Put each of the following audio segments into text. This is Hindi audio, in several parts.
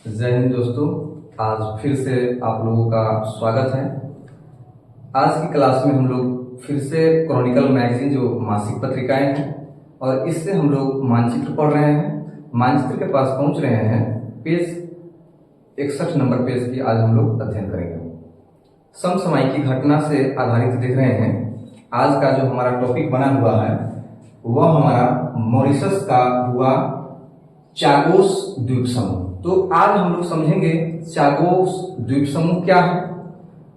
जय हिंद दोस्तों। आज फिर से आप लोगों का स्वागत है। आज की क्लास में हम लोग फिर से क्रॉनिकल मैगजीन जो मासिक पत्रिकाएं हैं और इससे हम लोग मानचित्र पढ़ रहे हैं। मानचित्र के पास पहुंच रहे हैं। पेज 61 नंबर पेज की आज हम लोग अध्ययन करेंगे। समसामयिक घटना से आधारित देख रहे हैं। आज का जो हमारा टॉपिक बना हुआ है वह हमारा मॉरिशस का हुआ चागोस द्वीप समूह। तो आज हम लोग समझेंगे चागोस द्वीप समूह क्या है।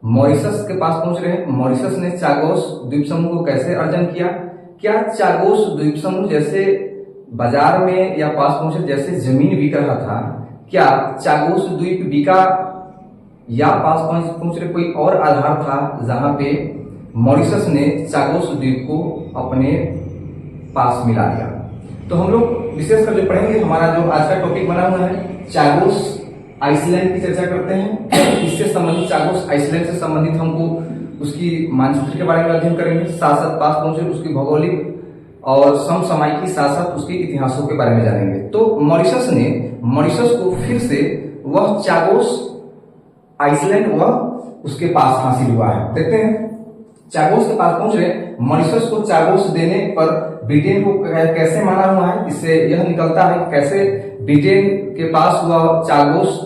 मॉरिशस के पास पहुंच रहे हैं। मॉरिशस ने चागोस द्वीप समूह को कैसे अर्जन किया। क्या चागोस द्वीप समूह जैसे बाजार में या पास पहुंचे जैसे जमीन बिक रहा था, क्या चागोस द्वीप बिका या पास पहुंच रहे कोई और आधार था जहां पे मॉरिशस ने चागोस द्वीप को अपने पास मिला लिया। तो हम लोग विशेषकर जो पढ़ेंगे, हमारा जो आज का टॉपिक बना हुआ है चागोस आइसलैंड की चर्चा करते हैं। इससे संबंधित चागोस आइसलैंड से संबंधित हमको उसकी मानचित्र के बारे में अध्ययन करेंगे। साथ साथ पास पहुंचे उसकी भौगोलिक और समसामयिक साथ साथ उसके इतिहासों के बारे में जानेंगे। तो मॉरिशस को फिर से वह चागोस आइसलैंड वह उसके पास हासिल हुआ है। देखते हैं चागोस के पास पहुंच रहे। मॉरिशस को चागोस देने पर ब्रिटेन को कैसे माना हुआ है, इससे यह निकलता है कैसे ब्रिटेन के पास हुआ चागोस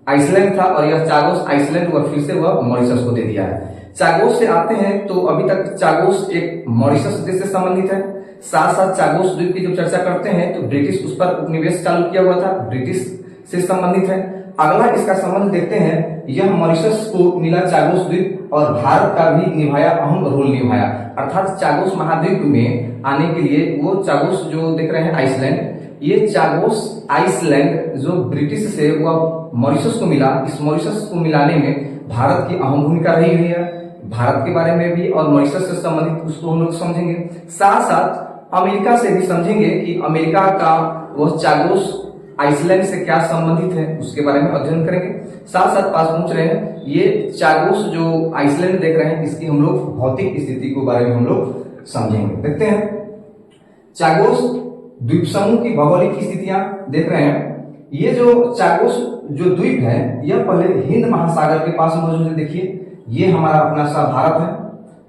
आइसलैंड था और यह चागोस आइसलैंड वह फिर से वह मॉरिशस को दे दिया है। चागोस से आते हैं तो अभी तक चागोस एक मॉरिशस देश से संबंधित है। साथ साथ चागोस द्वीप की जब चर्चा करते हैं तो ब्रिटिश उस पर उपनिवेश चालू किया हुआ था, ब्रिटिश से संबंधित है। अगला इसका संबंध देखते हैं। यह मॉरिशस को मिला चागोस द्वीप और भारत का भी निभाया अहम रोल निभाया, अर्थात चागोस महाद्वीप में आने के लिए वो चागोस जो देख रहे हैं आइसलैंड, ये चागोस आइसलैंड जो ब्रिटिश से वह मॉरिशस को मिला, इस मॉरिशस को मिलाने में भारत की अहम भूमिका रही हुई है। भारत के बारे में भी और मॉरिशस से संबंधित उसको हम लोग समझेंगे। साथ साथ अमेरिका से भी समझेंगे कि अमेरिका का वह चागोस आइसलैंड से क्या संबंधित है, उसके बारे में अध्ययन करेंगे। साथ साथ पास पहुंच रहे हैं ये चागोस जो आइसलैंड देख रहे हैं, इसकी हम लोग भौतिक स्थिति के बारे में हम लोग समझेंगे। देखते हैं चागोस द्वीप समूह की भौगोलिक स्थितियां देख रहे हैं। ये जो चागोस जो द्वीप है यह पहले हिंद महासागर के पास मौजूद है। देखिए ये हमारा अपना सा भारत है।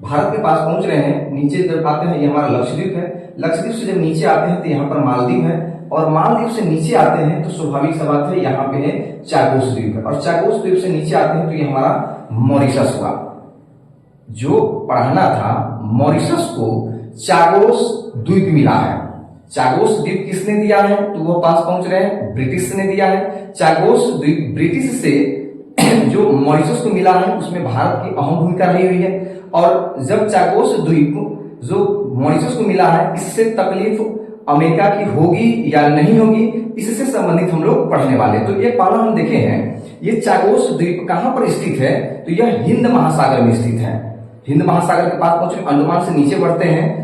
भारत के पास पहुंच रहे हैं, नीचे जब आते हैं ये हमारा लक्षद्वीप है। लक्षद्वीप से जब नीचे आते हैं तो यहाँ पर मालदीव है और मालदीव से नीचे आते हैं तो स्वाभाविक सी बात है यहाँ पे है चागोस द्वीप है और चागोस द्वीप से नीचे आते हैं तो ये हमारा मॉरिशस हुआ। जो पढ़ना था मॉरिशस को चागोस द्वीप मिला है। चागोस द्वीप किसने दिया है तो वह पास पहुंच रहे हैं ब्रिटिश ने दिया है। चागोस द्वीप ब्रिटिश से जो मॉरिशस को मिला है उसमें भारत की अहम भूमिका रही हुई है। और जब चागोस द्वीप जो मॉरिशस को मिला है इससे तकलीफ अमेरिका की होगी या नहीं होगी, इससे संबंधित हम लोग पढ़ने वाले। तो ये पहला हम देखे हैं ये चागोस द्वीप कहां पर स्थित है तो यह हिंद महासागर में स्थित है। हिंद महासागर के पास पहुंचे, अंडमान से नीचे बढ़ते हैं,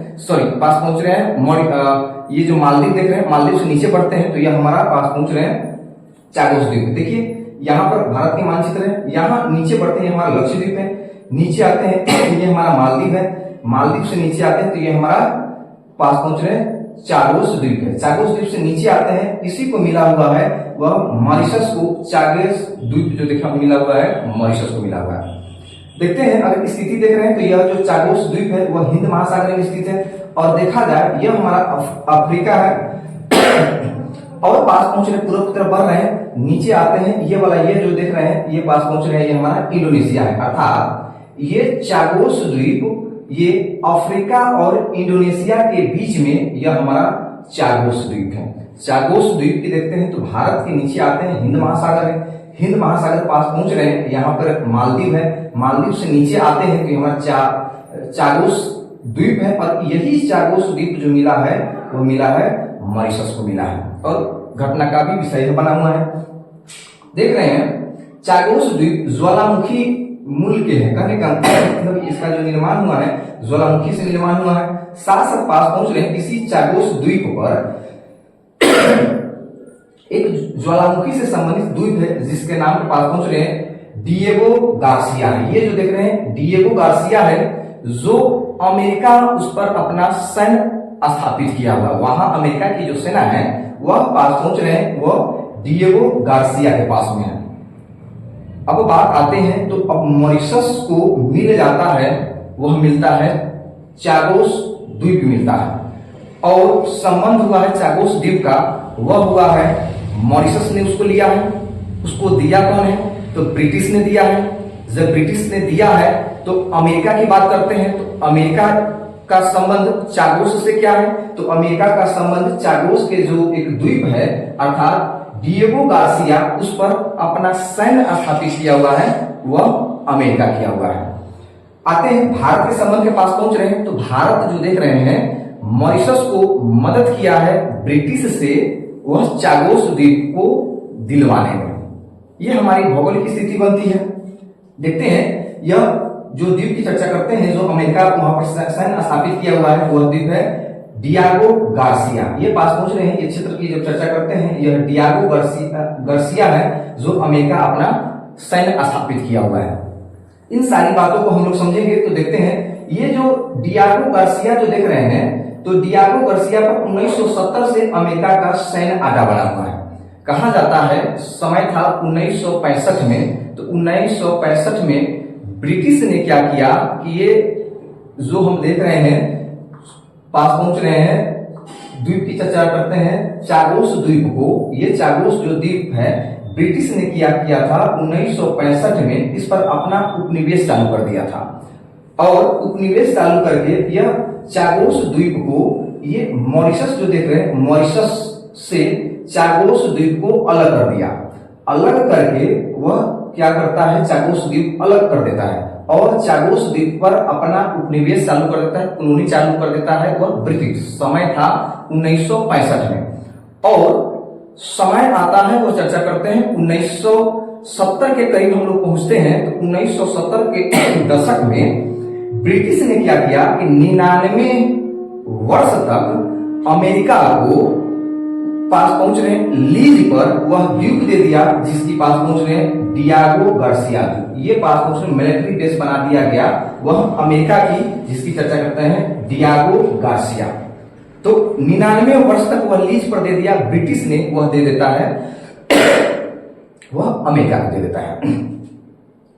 पास पहुंच रहे हैं। ये जो मालदीव देख रहे हैं, मालदीव से नीचे बढ़ते हैं तो यह हमारा पास पहुंच रहे हैं चागोस द्वीप। देखिए यहाँ पर भारत के मानचित्र है, यहाँ नीचे बढ़ते हैं हमारा लक्षद्वीप है, नीचे आते हैं ये हमारा मालदीव है, मालदीव से नीचे आते हैं तो ये हमारा पास पहुंच रहे हैं चागोस द्वीप है। चागोस द्वीप से नीचे आते हैं, इसी को मिला हुआ है वह मॉरिशस को चागोस द्वीप जो देखा मिला हुआ है मॉरिशस को मिला हुआ है। देखते हैं अगर स्थिति देख रहे हैं तो यह जो चागोस द्वीप है वह हिंद महासागर में स्थित है और देखा जाए यह हमारा अफ्रीका है और पास पहुंच रहे पूर्व की तरफ बढ़ रहे हैं, नीचे आते हैं ये वाला ये जो देख रहे हैं ये पास पहुंच रहे हैं ये हमारा इंडोनेशिया है। अर्थात ये चागोस द्वीप ये अफ्रीका और इंडोनेशिया के बीच में यह हमारा चागोस द्वीप है। चागोस द्वीप की देखते हैं तो भारत के नीचे आते हैं हिंद महासागर है, हिंद महासागर पास पहुंच रहे हैं, यहाँ पर मालदीव है, मालदीव से नीचे आते हैं तो हमारा चागोस द्वीप है और यही चागोस द्वीप जो मिला है वो मिला है मॉरिशस को मिला है और घटना का भी विषय बना हुआ है। देख रहे हैं चागोस द्वीप ज्वालामुखी मूल के है, कहने का मतलब इसका जो निर्माण हुआ है ज्वालामुखी से निर्माण हुआ है। साथ साथ पास पहुंच रहे हैं इसी चागोस द्वीप पर एक ज्वालामुखी से संबंधित द्वीप है जिसके नाम पर पास पहुंच रहे हैं डिएगो गार्सिया है। ये जो देख रहे हैं डिएगो गार्सिया है जो अमेरिका उस पर अपना सैन्य स्थापित किया हुआ। वहां अमेरिका की जो सेना है वह पास पहुंच रहे हैं, वह डिएगो गार्सिया के पास में है। अब बात आते हैं तो अब मॉरिशस को मिल जाता है, वह मिलता है चागोस द्वीप मिलता है, और संबंध हुआ है चागोस द्वीप का, वह हुआ है मॉरिशस ने उसको लिया है। उसको दिया कौन है? तो ब्रिटिश ने दिया है। जब ब्रिटिश ने दिया है तो अमेरिका की बात करते हैं, तो अमेरिका का संबंध चागोस से क्या है? तो अमेरिका का संबंध चागोस के जो एक द्वीप है अर्थात डिएगो गार्सिया, उस पर अपना सैन्य स्थापित किया हुआ है, वह अमेरिका किया हुआ है। आते हैं भारत के संबंध के पास पहुंच रहे हैं, तो भारत जो देख रहे हैं मॉरिशस को मदद किया है ब्रिटिश से, वह चागोस द्वीप को दिलवाने में। यह हमारी भौगोलिक स्थिति बनती है। देखते हैं यह जो द्वीप की चर्चा करते हैं, जो अमेरिका वहां पर सैन्य स्थापित किया हुआ है, वह द्वीप है डिएगो गार्सिया। ये पास पहुंच रहे हैं, इस क्षेत्र की जब चर्चा करते हैं, यह डिएगो गार्सिया है जो अमेरिका अपना सैन्य स्थापित किया हुआ है। इन सारी बातों को हम लोग समझेंगे तो देखते हैं ये जो डिएगो गार्सिया जो देख रहे हैं, तो डिएगो गार्सिया पर 1970 से अमेरिका का सैन्य अड्डा बना हुआ है। कहा जाता है समय था 1965 में, तो 1965 में ब्रिटिश ने क्या किया कि ये जो हम देख रहे हैं पास पहुंच रहे हैं, द्वीप की चर्चा करते हैं चागोस द्वीप को। ये चागोस जो द्वीप है ब्रिटिश ने किया था 1965 में, इस पर अपना उपनिवेश चालू कर दिया था, और उपनिवेश चालू करके यह चागोस द्वीप को, ये मॉरिशस जो देख रहे हैं, मॉरिशस से चागोस द्वीप को अलग कर दिया। अलग करके वह क्या करता है, चागोस द्वीप अलग कर देता है और चागोस द्वीप पर अपना उपनिवेश चालू कर देता है, कॉलोनी चालू कर देता है वह ब्रिटिश। समय था 1965 में, और समय आता है वो चर्चा करते हैं 1970 के करीब हम लोग पहुंचते हैं। तो 1970 के दशक में ब्रिटिश ने क्या किया कि 99 वर्ष तक अमेरिका को पास पहुंच रहे लीज पर वह द्वीप दे दिया, जिसकी पास पहुंच रहे डिएगो गार्सिया द्वीप। ये पास पहुंच रहे मिलिट्री बेस बना दिया गया, वह अमेरिका की, जिसकी चर्चा करते हैं डिएगो गार्सिया। तो 99 वर्ष तक वह लीज पर दे दिया ब्रिटिश ने, वह दे देता है वह अमेरिका को दे देता है।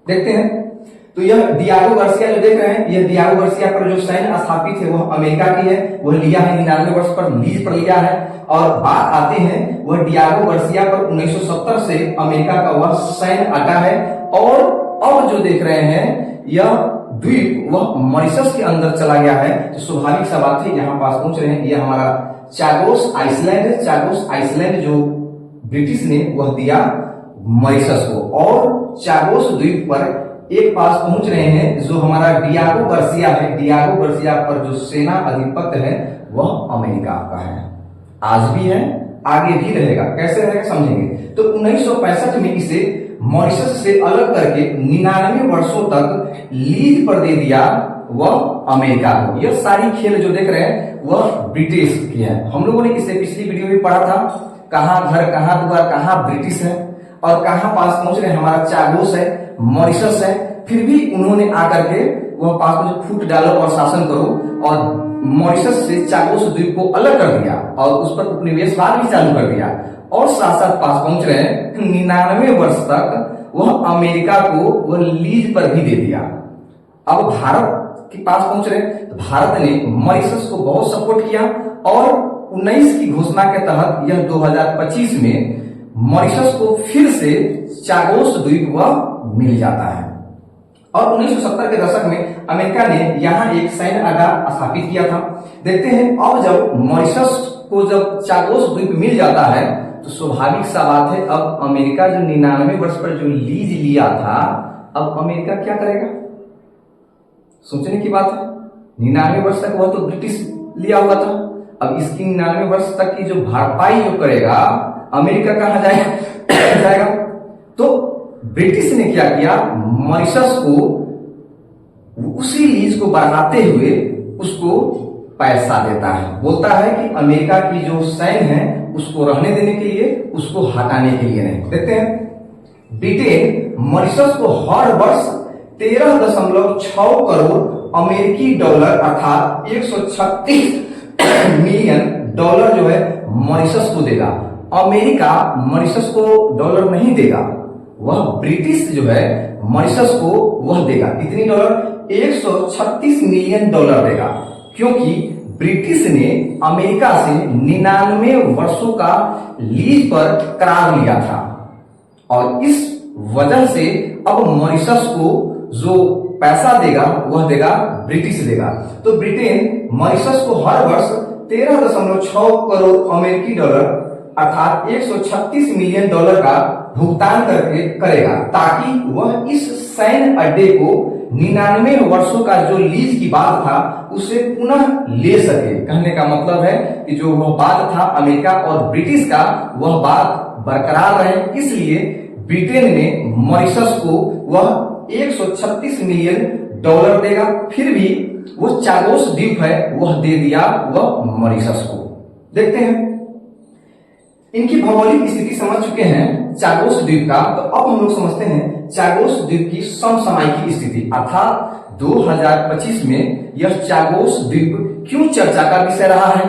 देखते हैं तो यह डिएगो गार्सिया जो देख रहे हैं, यह डिएगो गार्सिया पर जो सैन्य स्थापित है वह अमेरिका की है, वह लिया है 99 वर्ष पर लीज पर लिया है। और बात आते हैं वह डिएगो गार्सिया पर 1970 से अमेरिका का वह सैन्य अड्डा है, और अब जो देख रहे हैं यह द्वीप वह मॉरिशस के अंदर चला गया है। तो स्वाभाविक सा बात है, यहाँ पास पहुंच रहे हैं, यह हमारा चागोस आइसलैंड है। चागोस आइसलैंड जो ब्रिटिश ने वह दिया मॉरिशस को, और चागोस द्वीप पर एक पास पहुंच रहे हैं जो हमारा डिएगो गार्सिया है। डिएगो गार्सिया पर जो सेना अधिपत्य है वह अमेरिका का है, आज भी है, आगे भी रहेगा। कैसे रहेगा समझेंगे। तो 1965 में इसे मॉरिशस से अलग करके 99 वर्षों तक लीज पर दे दिया वह अमेरिका को। यह सारी खेल जो देख रहे हैं वह ब्रिटिश की है। हम लोगों ने इसे पिछली वीडियो में पढ़ा था, कहां घर कहां द्वार कहां ब्रिटिश है, और कहां पास पहुंच रहे हमारा चागोस है, मॉरिशस है। फिर भी उन्होंने आकर के वह पास में फूट डालो और शासन करो, और मॉरिशस से चागोस द्वीप को अलग कर दिया और उस पर उपनिवेशवाद भी चालू कर दिया, और साथ साथ पास पहुंच रहे हैं 99 वर्ष तक वह अमेरिका को वह लीज पर भी दे दिया। अब भारत के पास पहुंच रहे, तो भारत ने मॉरिशस को बहुत सपोर्ट किया, और 19 की घोषणा के तहत यह 2025 में मॉरिशस को फिर से चागोस द्वीप वह मिल जाता है। और 1970 के दशक में अमेरिका ने यहां एक सैन्य अड्डा स्थापित किया था। देखते हैं अब जब मॉरिशस को जब चागोस द्वीप मिल जाता है, तो स्वाभाविक सा बात है, अब अमेरिका जो 99 वर्ष पर जो लीज लिया था, अब अमेरिका क्या करेगा? सोचने की बात है। 99 वर्ष तक वह तो ब्रिटिश लिया हुआ था, अब इसकी 99 वर्ष तक की जो भरपाई जो करेगा अमेरिका कहां जाएगा? तो ब्रिटिश ने क्या किया, मॉरिशस को उसी लीज को बढ़ाते हुए उसको पैसा देता है, बोलता है कि अमेरिका की जो सैन्य है उसको रहने देने के लिए, उसको हटाने के लिए नहीं। देखते हैं ब्रिटेन मॉरिशस को हर वर्ष 13.6 करोड़ अमेरिकी डॉलर अर्थात 136 मिलियन डॉलर जो है मॉरिशस को देगा, अमेरिका मॉरिशस को डॉलर नहीं देगा, वह ब्रिटिश जो है मॉरिशस को वह देगा। कितनी डॉलर? 136 मिलियन डॉलर देगा, क्योंकि ब्रिटिश ने अमेरिका से 99 वर्षों का लीज पर करार लिया था और इस वजह से अब मॉरिशस को जो पैसा देगा वह देगा ब्रिटिश देगा। तो ब्रिटेन मॉरिशस को हर वर्ष 13.6 करोड़ अमेरिकी डॉलर अर्थात 136 मिलियन डॉलर का भुगतान करके करेगा, ताकि वह इस सैन्य अड्डे को 99 वर्षों का जो लीज की बात था उसे पुनः ले सके। कहने का मतलब है कि जो वह बात था अमेरिका और ब्रिटिश का, वह बात बरकरार रहे, इसलिए ब्रिटेन ने मॉरिशस को वह 136 मिलियन डॉलर देगा। फिर भी वो चागोस द्वीप है वह दे दिया वह मॉरिशस को। देखते हैं, इनकी भौगोलिक स्थिति समझ चुके हैं चागोस द्वीप का, तो अब हम लोग समझते हैं चागोस द्वीप की समसामयिक स्थिति अर्थात 2025 में यह चागोस द्वीप क्यों चर्चा का विषय रहा है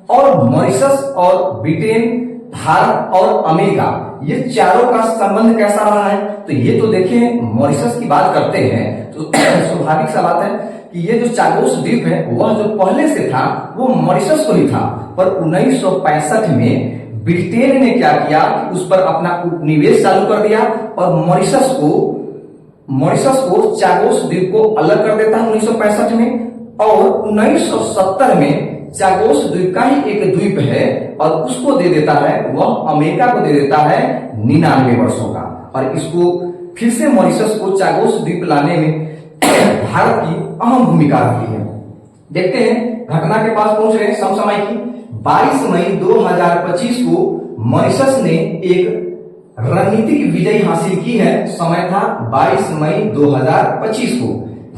और मॉरिशस और ब्रिटेन, भारत और अमेरिका ये चारों का संबंध कैसा रहा है। तो ये तो देखिए, मॉरिशस की बात करते हैं तो स्वाभाविक सा बात है कि ये जो चागोस द्वीप है वह जो पहले से था वो मॉरिशस को ही था, पर 1965 में ब्रिटेन ने क्या किया कि उस पर अपना उपनिवेश चालू कर दिया और मॉरिशस को चागोस द्वीप को अलग कर देता है 1965 में, और 1970 में चागोस द्वीप का ही एक द्वीप है और उसको दे देता है, वह अमेरिका को दे देता है 99 वर्षों का, और इसको फिर से मॉरिशस को चागोस द्वीप लाने में भारत की अहम भूमिका रही है। देखते हैं, घटना के पास पहुंच रहे हैं समसामयिक। 22 मई 2025 को मॉरिशस ने एक रणनीतिक विजय हासिल की है। समय था 22 मई 2025 को,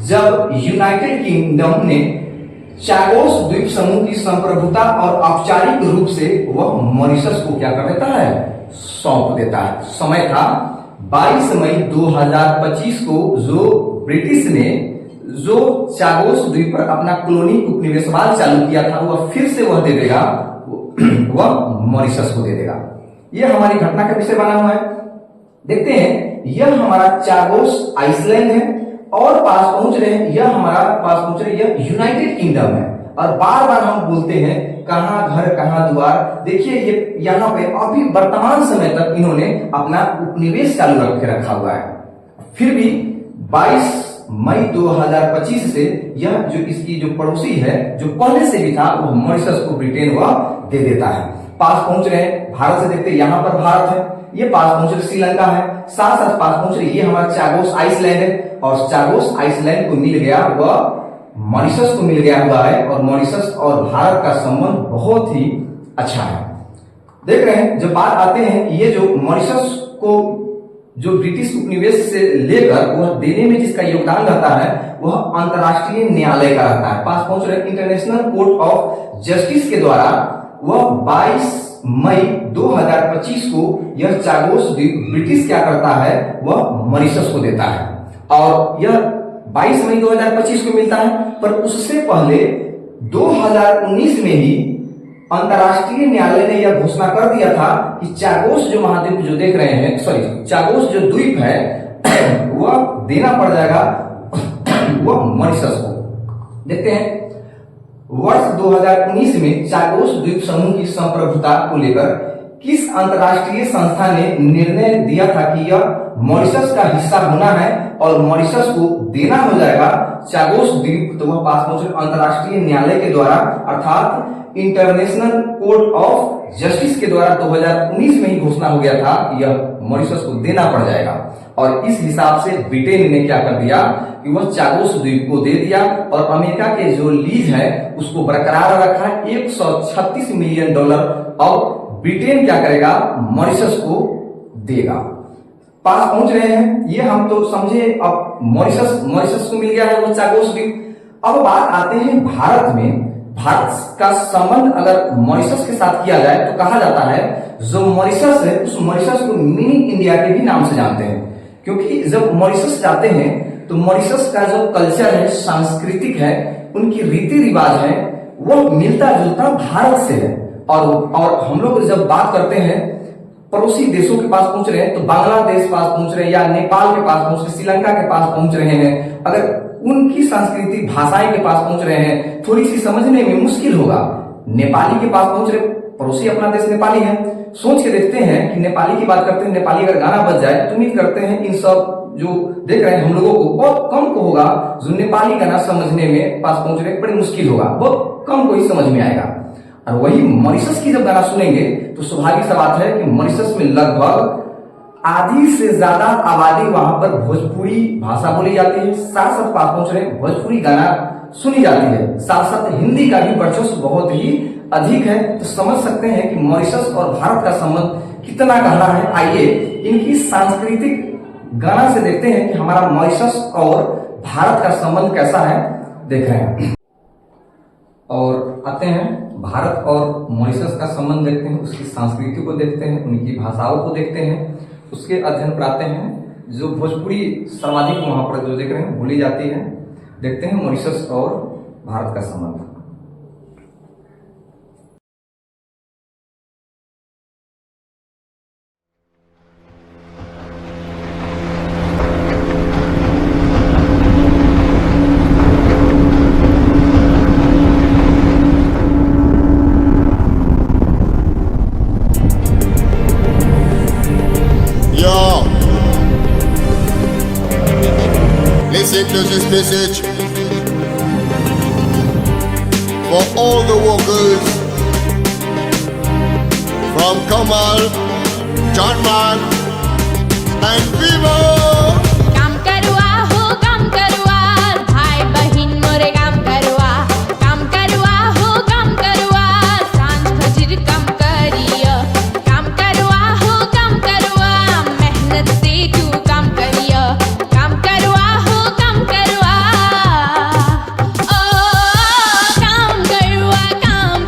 जब यूनाइटेड किंगडम ने चागोस द्वीप समूह की संप्रभुता और औपचारिक रूप से वह मॉरिशस को क्या कर देता है? सौंप देता है। समय था 22 मई 2025 को, जो ब्रिटिश ने जो चागोस द्वीप पर अपना कॉलोनी उपनिवेशवाद चालू किया था वह फिर से वह दे देगा, वह मॉरिशस को दे देगा। यह हमारी घटना का विषय बना हुआ है। देखते हैं, यह हमारा चागोस आइसलैंड है और पास पहुंच रहे हैं, यह हमारा पास पहुंच रहे, यह यूनाइटेड किंगडम है। और बार बार हम बोलते हैं कहां घर कहां द्वार। देखिए, ये यहाँ पे अभी वर्तमान समय तक इन्होंने अपना उपनिवेश चालू रखा हुआ है। फिर भी 22 मई 2025 से यह जो इसकी जो पड़ोसी है, जो पहले से भी था, वो मॉरिशस को ब्रिटेन वह दे देता है। पास पहुंच रहे हैं भारत से, देखते हैं यहाँ पर भारत है, ये पास पहुंच रहे श्रीलंका है, साथ साथ पास पहुंच रहे ये हमारा चागोस आइसलैंड है, और चागोस आइसलैंड को मिल गया वह मॉरिशस को मिल गया हुआ है, और मॉरिशस और भारत का संबंध बहुत ही अच्छा है। देख रहे हैं, जब बात आते हैं, ये जो मॉरिशस को जो ब्रिटिश उपनिवेश से लेकर वह देने में जिसका योगदान रहता है वह अंतर्राष्ट्रीय न्यायालय का रहता है। पास पहुंच रहे इंटरनेशनल कोर्ट ऑफ जस्टिस के द्वारा वह 22 मई 2025 को यह चागोस द्वीप ब्रिटिश क्या करता है, वह मॉरिशस को देता है, और यह 22 मई 2025 को मिलता है। पर उससे पहले 2019 में ही अंतर्राष्ट्रीय न्यायालय ने यह घोषणा कर दिया था कि चागोस जो महाद्वीप जो देख रहे हैं, चागोस जो द्वीप है वह देना पड़ जाएगा वह मॉरिशस को। देखते हैं, वर्ष 2019 में चागोस द्वीप समूह की संप्रभुता को लेकर किस अंतर्राष्ट्रीय संस्था ने निर्णय दिया था कि यह मॉरिशस का हिस्सा होना है और मॉरिशस को देना हो जाएगा चागोस द्वीप। तो वह पास पहुंचे अंतर्राष्ट्रीय न्यायालय के द्वारा अर्थात इंटरनेशनल कोर्ट ऑफ जस्टिस के द्वारा 2019 में ही घोषणा हो गया था कि यह मॉरिशस को देना पड़ जाएगा, और इस हिसाब से ब्रिटेन ने क्या कर दिया कि वह चागोस द्वीप को दे दिया, और अमेरिका के जो लीज है उसको बरकरार रखा 136 मिलियन डॉलर, और ब्रिटेन क्या करेगा, मॉरिशस को देगा। पास पहुंच रहे हैं, ये हम तो समझे। अब मॉरिशस को मिल गया है वो चागोस द्वीप। अब बात आते हैं भारत में। भारत का संबंध अगर मॉरिशस के साथ किया जाए तो कहा जाता है जो मॉरिशस है उस मॉरिशस को मिनी इंडिया के भी नाम से जानते हैं, क्योंकि जब मॉरिशस जाते हैं तो मॉरिशस का जो कल्चर है, सांस्कृतिक है, उनकी रीति रिवाज है, वो मिलता जुलता भारत से है, और हम लोग जब बात करते हैं पड़ोसी देशों के पास पहुंच रहे हैं, तो बांग्लादेश पास पहुंच रहे हैं या नेपाल के पास पहुंच रहे, श्रीलंका के पास पहुंच रहे हैं, अगर उनकी सांस्कृतिक भाषाएं के पास पहुंच रहे हैं, थोड़ी सी समझने में मुश्किल होगा। नेपाली के पास पहुंच रहे, पड़ोसी अपना देश नेपाली है, सोच के देखते हैं कि नेपाली की बात करते हैं, नेपाली अगर गाना बज जाए तो उम्मीद करते हैं इन सब जो देख रहे हैं हम लोगों को बहुत कम को होगा जो नेपाली गाना समझने में पास पहुंच रहे, बड़ी मुश्किल होगा, बहुत कम को ही समझ में आएगा। और वही मॉरिशस की जब गाना सुनेंगे तो स्वाभाविक सा बात है कि मॉरिशस में लगभग आधी से ज्यादा आबादी वहां पर भोजपुरी भाषा बोली जाती है, साथ साथ पास पहुंच रहे भोजपुरी गाना सुनी जाती है, साथ साथ हिंदी का भी वर्चस्व बहुत ही अधिक है। तो समझ सकते हैं कि मॉरिशस और भारत का संबंध कितना गहरा है। आइए इनकी सांस्कृतिक गाना से देखते हैं कि हमारा मॉरिशस और भारत का संबंध कैसा है, देख रहे हैं। और आते हैं भारत और मॉरिशस का संबंध देखते हैं, उसकी संस्कृति को देखते हैं, उनकी भाषाओं को देखते हैं, उसके अध्ययन पर आते हैं। जो भोजपुरी सर्वाधिक वहां पर जो देख रहे हैं बोली जाती है, देखते हैं मॉरिशस और भारत का संबंध। Listen to this message for all the workers from Kamal, Janman and Vivo. काम करवा हो काम करवा, भाई बहिन मोरे काम करवा हो काम करवा, सांझ फजर काम करिया, काम करवा हो काम करवा, मेहनत से तू काम करिया, काम करवा हो काम करवा, ओ काम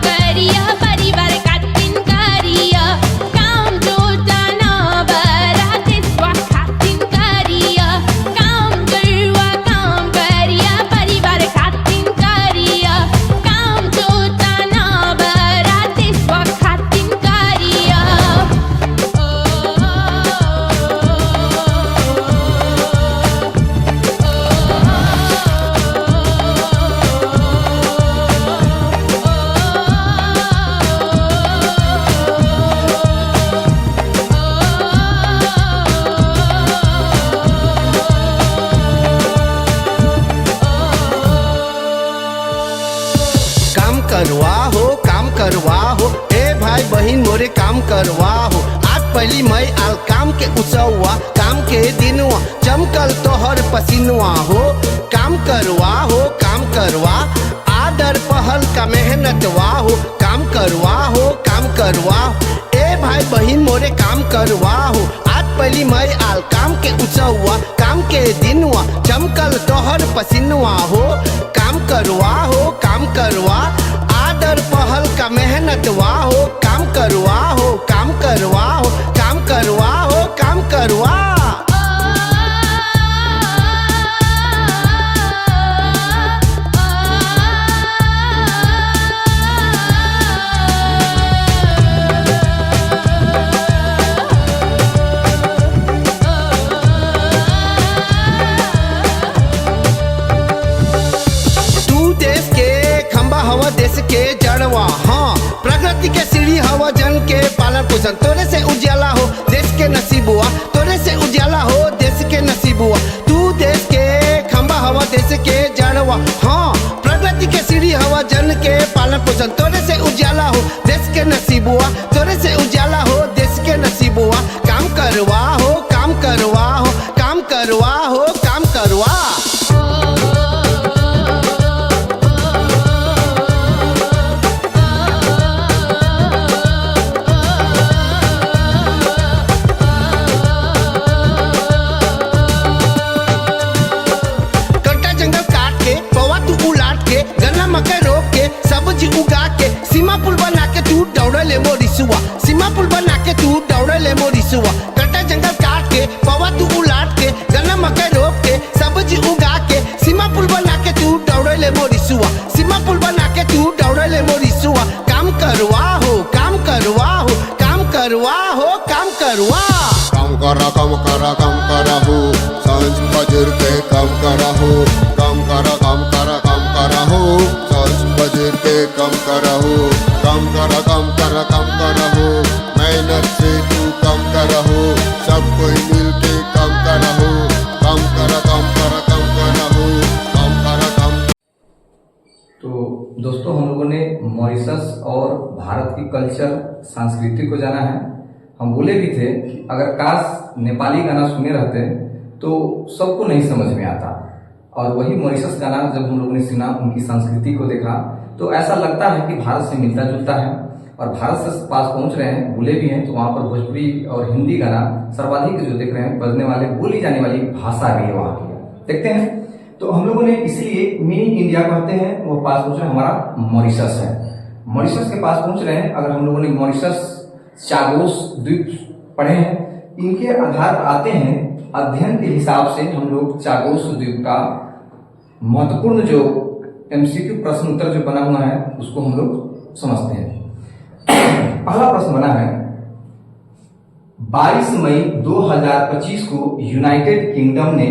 करिया, परिवार का दिन करिया, काम जोता ना बरा देशवा खातिन करिया, काम करिया, परिवार खातिन करिया, काम जोता ना बरा देशवा खातिन करिया। काम करवा हो, ए भाई बहिन मोरे काम करवा हो। आज पहली मई आल काम के उत्सव, काम के दिनवा चमकल तोहर पसीनवा हो। काम करवा हो काम करवा, आदर पहल का मेहनतवा हो। काम करवा हो काम करवा, ए भाई बहिन मोरे काम करवा हो। आज पहली मई आल काम के उत्सव, काम के दिनवा चमकल तोहर पसीनवा हो। काम करवा हो काम करवा, आदर पहल का मेहनतवा हो। काम करवा हो काम करवा हो, काम करवा हो काम करवा। देश के जड़वा, हाँ प्रगति के सीढ़ी हवा, जन के पालन पोषण तोरे से उजाला हो। देश के नसीब हुआ तोरे से उजाला हो, देश के नसीब हुआ। तू देश के खंबा हवा, देश के जड़वा, हाँ प्रगति के सीढ़ी हवा, जन के पालन पोषण तोरे से उजाला हो। देश के नसीब हुआ तोरे से उजाला हो, देश के नसीब हुआ। काम करवा हो काम करवा हो, काम करवा हो काम करवा। सीमा पुल बना के तू दौड़ले मोरिसुआ, सीमा पुल बना के तू दौड़ले मोरिसुआ। कटा जंगल काट के पवा तू उलाट के, गन्ना मकई रोप के सब्जी उगा के, सीमा पुल बना के तू दौड़ले मोरिसुआ, सीमा पुल बना के तू दौड़ले मोरिसुआ। काम करवा हो करवा हो काम करवा। काम करा हो सांझ फजर के काम करा हो। काम करा हो सांझ फजर के काम करा हो। काम करा हो मेहनत से तू काम करा हो। सब कोई मिल के काम करा हो। काम करा हो काम। तो दोस्तों हम लोगों ने मॉरिशस और भारत की कल्चर संस्कृति को जाना है। हम बोले भी थे कि अगर काश नेपाली गाना सुने रहते तो सबको नहीं समझ में आता, और वही मॉरिशस गाना जब हम लोगों ने सुना, उनकी संस्कृति को देखा, तो ऐसा लगता है कि भारत से मिलता जुलता है। और भारत से पास पहुंच रहे हैं, बोले भी हैं, तो वहाँ पर भोजपुरी और हिंदी गाना सर्वाधिक जो देख रहे हैं बजने वाले, बोली जाने वाली भाषा भी है वहाँ की। देखते हैं, तो हम लोगों ने इसीलिए मिनी इंडिया कहते हैं, वो पास पहुंच रहे हैं, हमारा मॉरिशस है। मॉरिशस के पास पहुंच रहे हैं। अगर हम लोगों ने मॉरिशस चागोस द्वीप पढ़े हैं, इनके आधार पर आते हैं अध्ययन के हिसाब से हम लोग चागोस द्वीप का महत्वपूर्ण जो एमसीक्यू प्रश्न उत्तर जो बना हुआ है उसको हम लोग समझते हैं। पहला प्रश्न बना है, 22 मई 2025 को यूनाइटेड किंगडम ने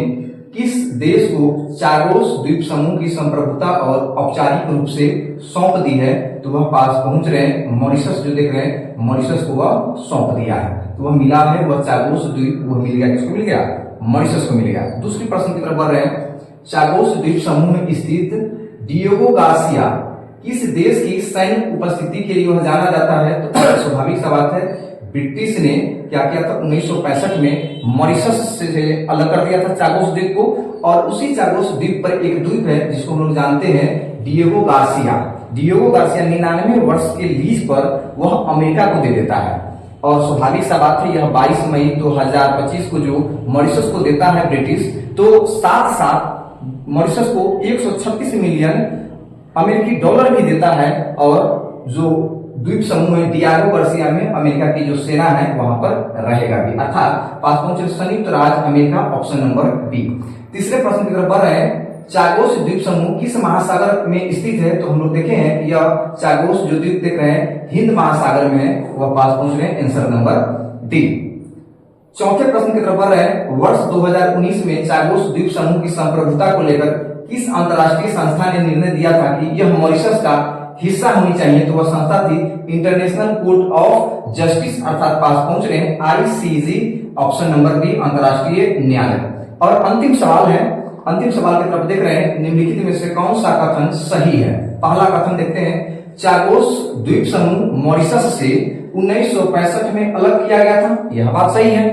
किस देश को चागोस द्वीप समूह की संप्रभुता और औपचारिक रूप से सौंप दी है? तो वह पास पहुंच रहे हैं, मॉरिशस जो देख रहे हैं, मॉरिशस को वह सौंप दिया है। तो वह मिला है, वह चागोस द्वीप वह मिल गया। किसको मिल गया? मॉरिशस को मिल गया। दूसरी प्रश्न की तरफ बढ़ रहे हैं, चागोस द्वीप समूह में स्थित डिएगो गार्सिया किस देश की सैन्य उपस्थिति के लिए वह जाना जाता है? तो स्वाभाविक सा बात है, ब्रिटिश ने क्या किया था, 1965 में मॉरिशस से अलग कर दिया था चागोस द्वीप को, और उसी चागोस द्वीप पर एक द्वीप है जिसको हम लोग जानते हैं डिएगो गार्सिया। डिएगो गार्सिया 99 वर्ष के लीज पर वह अमेरिका को दे देता है। और स्वाभाविक सा बात है, यह 22 मई 2025 को जो मॉरिशस को देता है ब्रिटिश, तो साथ साथ मॉरिशस को 136 मिलियन अमेरिकी डॉलर भी देता है। और जो द्वीप समूह है डिएगो गार्सिया में अमेरिका की जो सेना है वहां पर रहेगा भी, अर्थात पास पहुंचे संयुक्त राज्य अमेरिका, ऑप्शन नंबर बी। तीसरे प्रश्न की तरफ बढ़ रहे हैं, चागोस द्वीप समूह किस महासागर में स्थित है? तो हम लोग देखे हैं यह चागोस जो द्वीप देख रहे हैं हिंद महासागर में है, वह पास पहुंच रहे हैं, आंसर नंबर डी। चौथे प्रश्न की तरफ बढ़ रहे हैं, वर्ष 2019 में चागोस द्वीप समूह की संप्रभुता को लेकर किस अंतरराष्ट्रीय संस्था ने निर्णय दिया था कि यह मॉरिशस का हिस्सा होनी चाहिए? तो वह संस्था थी इंटरनेशनल कोर्ट ऑफ जस्टिस, अर्थात पास पहुंच रहे हैं आईसीजे, ऑप्शन नंबर बी, अंतरराष्ट्रीय न्यायालय। और अंतिम सवाल है, अंतिम सवाल की तरफ देख रहे हैं, निम्नलिखित में से कौन सा कथन सही है? पहला कथन देखते हैं, चागोस द्वीप समूह मॉरिशस से 1965 में अलग किया गया था, यह बात सही है।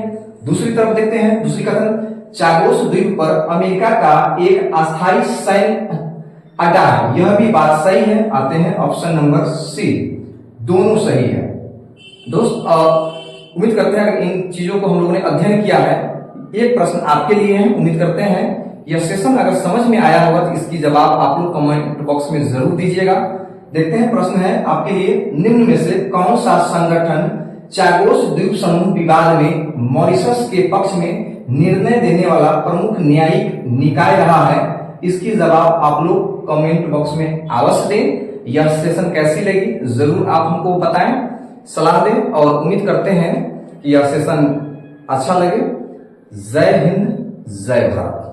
दूसरी तरफ देखते हैं, दूसरी कथन, चागोस द्वीप पर अमेरिका का एक अस्थायी सैन्य अड्डा है, यह भी बात सही है। आते हैं ऑप्शन नंबर सी, दोनों सही है। दोस्त उम्मीद करते हैं कि इन चीजों को हम लोगों ने अध्ययन किया है। एक प्रश्न आपके लिए है, उम्मीद करते हैं यह सेशन अगर समझ में आया होगा तो इसकी जवाब आप लोग कमेंट बॉक्स में जरूर दीजिएगा। देखते हैं, प्रश्न है आपके लिए, निम्न में से कौन सा संगठन चागोस द्वीप समूह विवाद में मॉरिशस के पक्ष में निर्णय देने वाला प्रमुख न्यायिक निकाय रहा है? इसकी जवाब आप लोग कमेंट बॉक्स में अवश्य दें। यह सेशन कैसी लगी जरूर आप हमको बताएं, सलाह दें, और उम्मीद करते हैं कि यह सेशन अच्छा लगे। जय हिंद, जय भारत।